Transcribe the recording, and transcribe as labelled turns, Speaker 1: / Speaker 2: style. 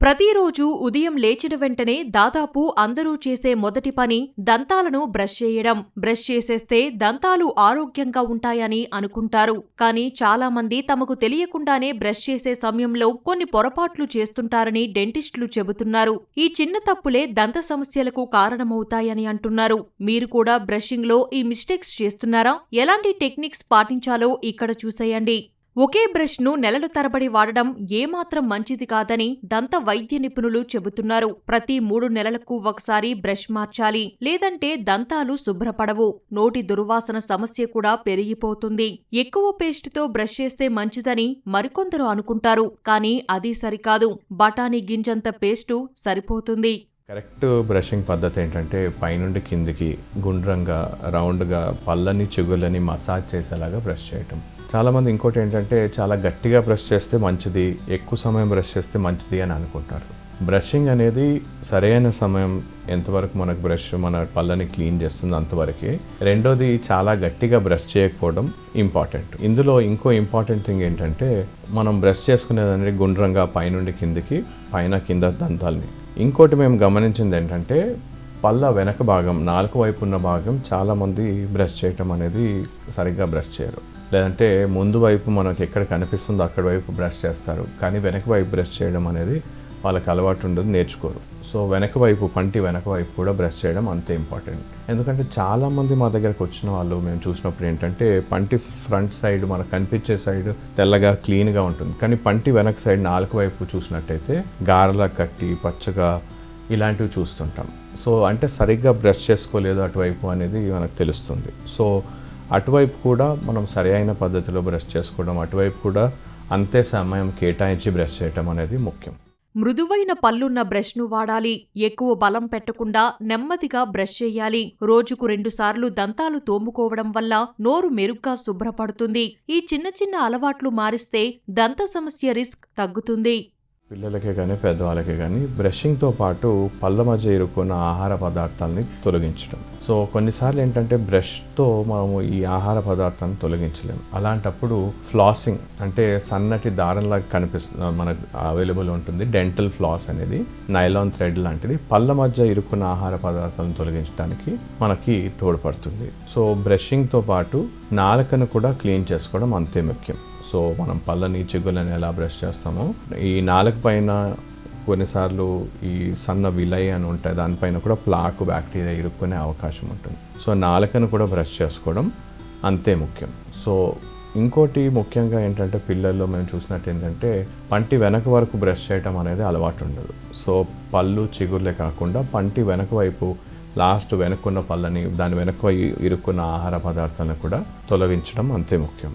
Speaker 1: ప్రతిరోజు ఉదయం లేచిన వెంటనే దాదాపు అందరూ చేసే మొదటి పని దంతాలను బ్రష్ చేయడం. బ్రష్ చేసేస్తే దంతాలు ఆరోగ్యంగా ఉంటాయని అనుకుంటారు. కానీ చాలా మంది తమకు తెలియకుండానే బ్రష్ చేసే సమయంలో కొన్ని పొరపాట్లు చేస్తుంటారని డెంటిస్టులు చెబుతున్నారు. ఈ చిన్న తప్పులే దంత సమస్యలకు కారణమవుతాయని అంటున్నారు. మీరు కూడా బ్రషింగ్ లో ఈ మిస్టేక్స్ చేస్తున్నారా? ఎలాంటి టెక్నిక్స్ పాటించాలో ఇక్కడ చూసేయండి. ఒకే బ్రష్ ను నెలల తరబడి వాడడం ఏమాత్రం మంచిది కాదని దంత వైద్య నిపుణులు చెబుతున్నారు. ప్రతి 3 నెలలకు ఒకసారి బ్రష్ మార్చాలి, లేదంటే దంతాలు శుభ్రపడవు. నోటి దుర్వాసన సమస్య కూడా పెరిగిపోతుంది. ఎక్కువ పేస్టుతో బ్రష్ చేస్తే మంచిదని మరికొందరు అనుకుంటారు. కానీ అది సరికాదు. బఠానీ గింజంత పేస్టు సరిపోతుంది.
Speaker 2: కరెక్ట్ బ్రషింగ్ పద్ధతి ఏంటంటే పైనుండి కిందికి గుండ్రంగా రౌండ్గా పళ్ళని చిగుళ్ళని మసాజ్ చేసేలాగా బ్రష్ చేయటం. చాలామంది ఇంకోటి ఏంటంటే చాలా గట్టిగా బ్రష్ చేస్తే మంచిది, ఎక్కువ సమయం బ్రష్ చేస్తే మంచిది అని అనుకుంటారు. బ్రషింగ్ అనేది సరైన సమయం ఎంతవరకు మనకు బ్రష్ మన పళ్ళని క్లీన్ చేస్తుంది అంతవరకే. రెండోది చాలా గట్టిగా బ్రష్ చేయకపోవడం ఇంపార్టెంట్. ఇందులో ఇంకో ఇంపార్టెంట్ థింగ్ ఏంటంటే మనం బ్రష్ చేసుకునేదాన్ని గుండ్రంగా పైనుండి కిందికి, పైన కింద దంతాలని. ఇంకోటి మేము గమనించింది ఏంటంటే పళ్ళ వెనక భాగం, నాలుక వైపు ఉన్న భాగం చాలామంది బ్రష్ చేయటం అనేది సరిగ్గా బ్రష్ చేయరు. లేదంటే ముందు వైపు మనకు ఎక్కడ కనిపిస్తుందో అక్కడ వైపు బ్రష్ చేస్తారు, కానీ వెనక వైపు బ్రష్ చేయడం అనేది వాళ్ళకి అలవాటు ఉండదు, నేర్చుకోరు. సో వెనక వైపు, పంటి వెనక వైపు కూడా బ్రష్ చేయడం అంతే ఇంపార్టెంట్. ఎందుకంటే చాలామంది మా దగ్గరకు వచ్చిన వాళ్ళు మేము చూసినప్పుడు ఏంటంటే పంటి ఫ్రంట్ సైడ్ మనకు కనిపించే సైడ్ తెల్లగా క్లీన్గా ఉంటుంది, కానీ పంటి వెనక సైడ్ నాలుక వైపు చూసినట్టయితే గారలా కట్టి పచ్చగా ఇలాంటివి చూస్తుంటాం. సో అంటే సరిగ్గా బ్రష్ చేసుకోలేదు అటువైపు అనేది మనకు తెలుస్తుంది. సో అటువైపు కూడా మనం సరైన పద్ధతిలో బ్రష్ చేసుకోవడం, అటువైపు కూడా అంతే సమయం కేటాయించి బ్రష్ చేయటం అనేది ముఖ్యం.
Speaker 1: మృదువైన పళ్ళున్న బ్రష్ను వాడాలి. ఎక్కువ బలం పెట్టకుండా నెమ్మదిగా బ్రష్ చేయాలి. రోజుకు 2 సార్లు దంతాలు తోముకోవడం వల్ల నోరు మెరుగ్గా శుభ్రపడుతుంది. ఈ చిన్న చిన్న అలవాట్లు మారిస్తే దంత సమస్య రిస్క్ తగ్గుతుంది.
Speaker 2: పిల్లలకే కానీ పెద్దవాళ్ళకే కానీ బ్రషింగ్తో పాటు పళ్ళ మధ్య ఇరుక్కున్న ఆహార పదార్థాలని తొలగించడం. సో కొన్నిసార్లు ఏంటంటే బ్రష్తో మనము ఈ ఆహార పదార్థాలను తొలగించలేము. అలాంటప్పుడు ఫ్లాసింగ్ అంటే సన్నటి దారంలాగా కనిపిస్తుంది, మనకు అవైలబుల్ ఉంటుంది. డెంటల్ ఫ్లాస్ అనేది నైలాన్ థ్రెడ్ లాంటిది పళ్ళ మధ్య ఇరుక్కున్న ఆహార పదార్థాలను తొలగించడానికి మనకి తోడ్పడుతుంది. సో బ్రషింగ్తో పాటు నాలుకను కూడా క్లీన్ చేసుకోవడం అంతే ముఖ్యం. సో మనం పళ్ళని చిగుళ్ళని ఎలా బ్రష్ చేస్తామో ఈ నాలుక పైన కొన్నిసార్లు ఈ సన్న విలై అని ఉంటాయి, దానిపైన కూడా ప్లాక్ బ్యాక్టీరియా ఇరుక్కునే అవకాశం ఉంటుంది. సో నాలుకను కూడా బ్రష్ చేసుకోవడం అంతే ముఖ్యం. సో ఇంకోటి ముఖ్యంగా ఏంటంటే పిల్లల్లో మేము చూసినట్టు ఏంటంటే పంటి వెనక వరకు బ్రష్ చేయడం అనేది అలవాటు ఉండదు. సో పళ్ళు చిగుర్లే కాకుండా పంటి వెనక వైపు లాస్ట్ వెనక్కున్న పళ్ళని, దాని వెనక ఇరుక్కున్న ఆహార పదార్థాలను కూడా తొలగించడం అంతే ముఖ్యం.